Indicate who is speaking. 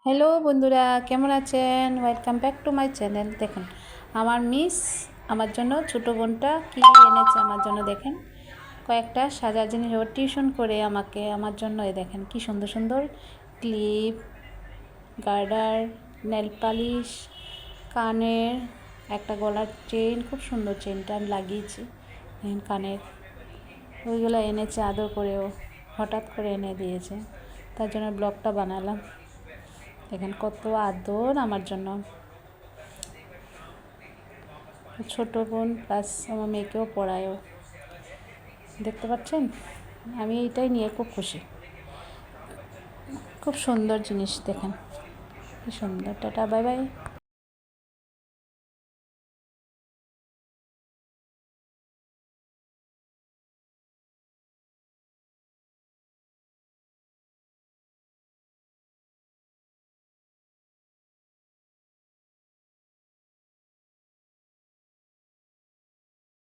Speaker 1: Hello বন্ধুরা, কেমন আছেন? Welcome back to my channel. দেখুন আমার মিস আমার জন্য ছোটো বোনটা কী এনেছে আমার জন্য। দেখেন কয়েকটা সাজার জিনিস ও টিউশন করে আমার জন্য। দেখেন কি সুন্দর সুন্দর ক্লিপ, গার্ডার, নেল পালিশ, কানের একটা গলার চেইন, খুব সুন্দর চেইনটা আমি লাগিয়েছি। দেখেন কানের ওইগুলো এনেছে আদর করেও, হঠাৎ করে এনে দিয়েছে, তার জন্য ব্লগটা বানালাম। দেখেন কত আদর আমার জন্য। ছোট বোন প্লাস আমার মেয়েকেও পড়ায়ও, দেখতে পাচ্ছেন। আমি এইটাই নিয়ে খুব খুশি। খুব সুন্দর জিনিস, দেখেন কি সুন্দর। Tata, bye bye.